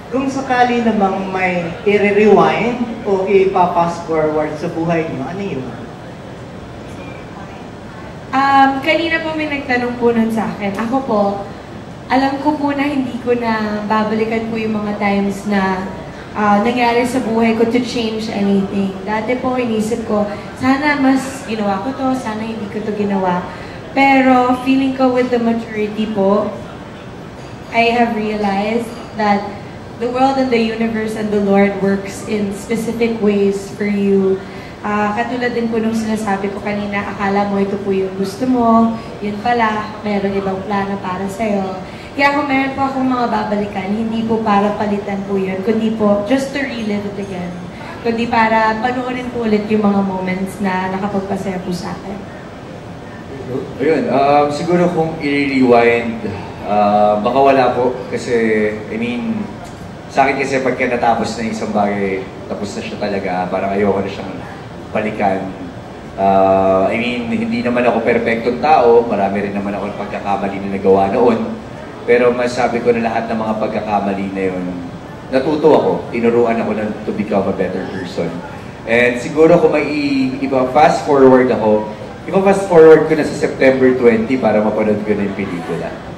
Kung sakali namang may i-rewind o ipa-fast forward sa buhay niyo, ano yun? Kanina po may nagtanong po nun sa akin. Ako po, alam ko po na hindi ko na babalikan po yung mga times na nangyari sa buhay ko to change anything. Dati po, inisip ko, sana mas ginawa ko to, sana hindi ko to ginawa. Pero feeling ko with the maturity po, I have realized that the world and the universe and the Lord works in specific ways for you. Katulad din po nung sinasabi ko kanina, akala mo ito po yung gusto mo, yun pala, meron ibang plano para sa'yo. Kaya kung meron po akong mga babalikan, hindi po para palitan po yun, kundi po just to relive it again. Kundi para panoorin po ulit yung mga moments na nakapagpasaya po sa akin. Ayun, siguro kung i-rewind, baka wala po kasi, I mean, sa akin kasi pagka natapos na isang bagay, tapos na siya talaga, parang ayoko na siyang balikan. I mean, hindi naman ako perfectong tao, marami rin naman ako ng pagkakamali na nagawa noon. Pero masabi ko na lahat ng mga pagkakamali na yun, natuto ako, tinuruan ako to become a better person. And siguro kung may ipa-fast forward ako, ipa-fast forward ko na sa September 20 para mapanood ko na yung pelikula.